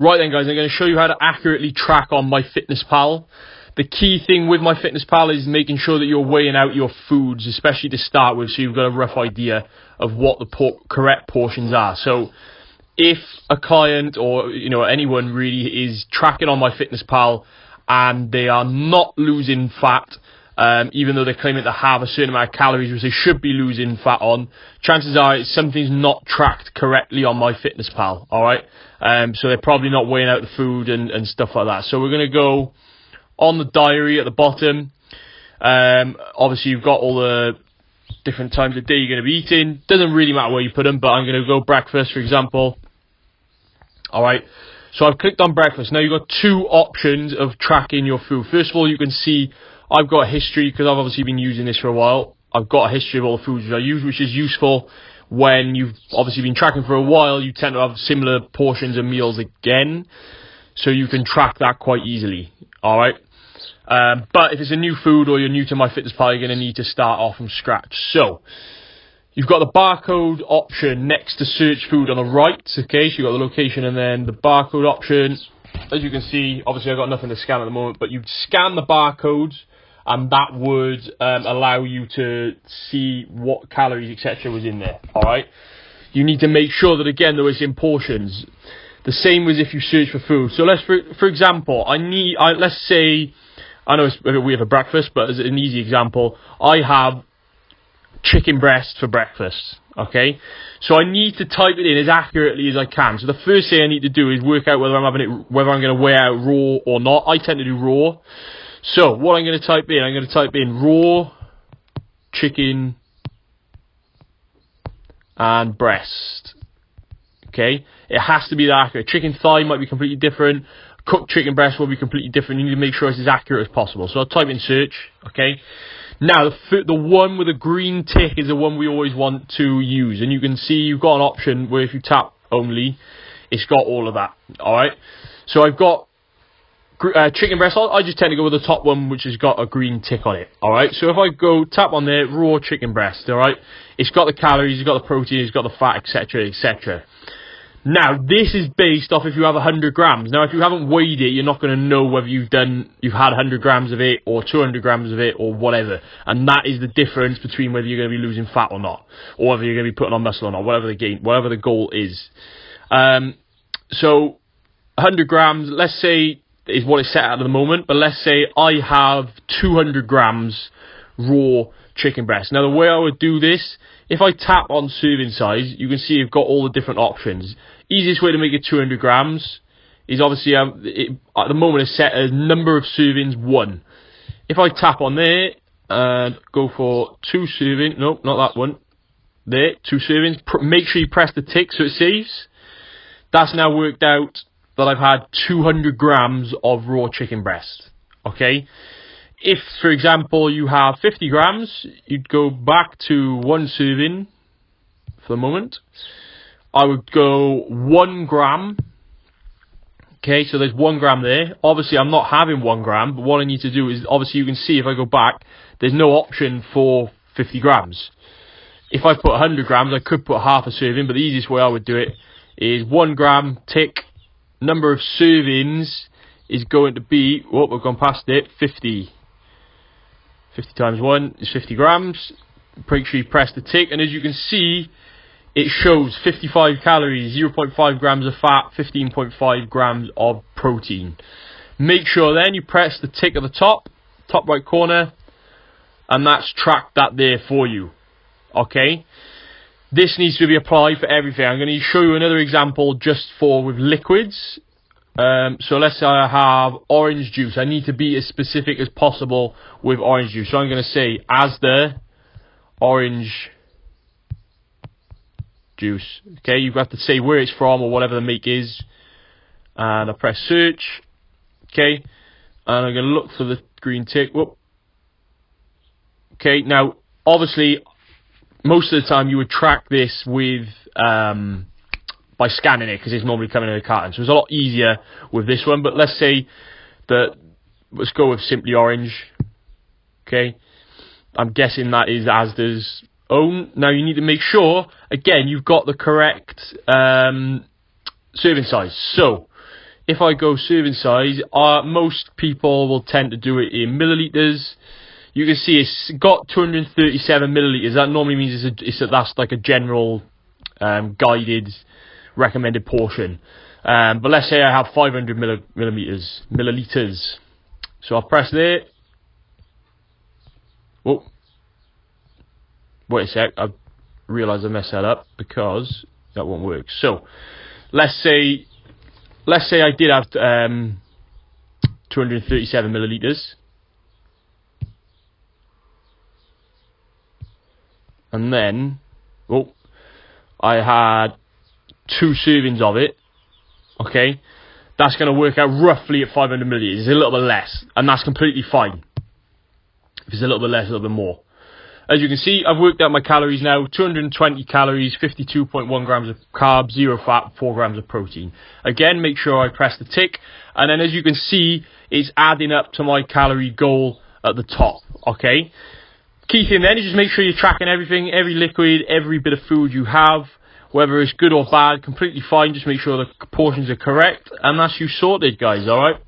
Right then guys, I'm going to show you how to accurately track on MyFitnessPal. The key thing with MyFitnessPal is making sure that you're weighing out your foods, especially to start with, so you've got a rough idea of what the correct portions are. So if a client or anyone really is tracking on MyFitnessPal and they are not losing fat, even though they're claiming to have a certain amount of calories which they should be losing fat on, chances are something's not tracked correctly on MyFitnessPal, alright? So they're probably not weighing out the food and stuff like that. So we're going to go on the diary at the bottom. Obviously you've got all the different times of day you're going to be eating. Doesn't really matter where you put them, but I'm going to go breakfast, for example. Alright, so I've clicked on breakfast. Now you've got two options of tracking your food. First of all, you can see I've got a history, because I've obviously been using this for a while. I've got a history of all the foods I use, which is useful when you've obviously been tracking for a while. You tend to have similar portions of meals again, so you can track that quite easily. Alright, but if it's a new food or you're new to MyFitnessPal, you're going to need to start off from scratch. So you've got the barcode option next to search food on the right. Okay, so you've got the location and then the barcode option. As you can see, obviously I've got nothing to scan at the moment, but you'd scan the barcodes and that would allow you to see what calories, etc. was in there. Alright, you need to make sure that, again, though, it's in portions. The same as if you search for food. So let's, for example, let's say, I know it's a bit weird for breakfast, but as an easy example, I have chicken breast for breakfast. Okay, so I need to type it in as accurately as I can. So the first thing I need to do is work out whether I'm going to weigh out raw or not. I tend to do raw. So what I'm going to type in, I'm going to type in raw chicken and breast. Okay, it has to be that accurate. Chicken thigh might be completely different. Cooked chicken breast will be completely different. You need to make sure it's as accurate as possible. So I'll type in search. Okay, now the one with a green tick is the one we always want to use, and you can see you've got an option where if you tap only, it's got all of that. All right, so I've got chicken breast. I just tend to go with the top one, which has got a green tick on it. All right, so if I go tap on there, raw chicken breast. All right, it's got the calories, it's got the protein, it's got the fat, etc., etc. Now, this is based off if you have 100 grams. Now, if you haven't weighed it, you're not going to know whether you've had 100 grams of it or 200 grams of it or whatever. And that is the difference between whether you're going to be losing fat or not, or whether you're going to be putting on muscle or not, whatever the goal is. So, 100 grams, let's say, is what it's set at the moment, but let's say I have 200 grams raw chicken breast. Now, the way I would do this, if I tap on serving size, you can see you've got all the different options. Easiest way to make it 200 grams is obviously, at the moment it's set as number of servings 1. If I tap on there and go for 2 servings, no, not that one, there, 2 servings, make sure you press the tick so it saves. That's now worked out that I've had 200 grams of raw chicken breast. Okay? If, for example, you have 50 grams, you'd go back to 1 serving for the moment. I would go 1 gram. Okay, so there's 1 gram there. Obviously, I'm not having 1 gram, but what I need to do is, obviously, you can see if I go back, there's no option for 50 grams. If I put 100 grams, I could put half a serving, but the easiest way I would do it is 1 gram, tick, number of servings is going to be, oh, we've gone past it, 50. 50 times 1 is 50 grams. Make sure you press the tick, and as you can see, it shows 55 calories, 0.5 grams of fat, 15.5 grams of protein. Make sure then you press the tick at the top right corner, and that's tracked that there for you. Okay? This needs to be applied for everything. I'm going to show you another example just with liquids. So let's say I have orange juice. I need to be as specific as possible with orange juice. So I'm going to say Asda orange juice. Okay, you've got to say where it's from or whatever the make is. And I press search. Okay, and I'm going to look for the green tick. Whoop. Okay, now obviously most of the time you would track this with by scanning it, because it's normally coming in a carton, so it's a lot easier with this one. But let's say that, let's go with simply orange. Okay, I'm guessing that is Asda's own. Now you need to make sure, again, you've got the correct serving size. So if I go serving size, most people will tend to do it in milliliters. You can see it's got 237 milliliters. That normally means that's like a general guided recommended portion. But let's say I have 500 milliliters. So I'll press there. Oh, wait a sec. I realised I messed that up because that won't work. So let's say I did have 237 milliliters. And then, I had 2 servings of it. Okay, that's going to work out roughly at 500 milliliters. It's a little bit less, and that's completely fine. If it's a little bit less, a little bit more. As you can see, I've worked out my calories now. 220 calories, 52.1 grams of carbs, 0 fat, 4 grams of protein. Again, make sure I press the tick, and then as you can see, it's adding up to my calorie goal at the top. Okay. Key thing then is just make sure you're tracking everything, every liquid, every bit of food you have, whether it's good or bad, completely fine. Just make sure the portions are correct, and that's you sorted, guys. All right.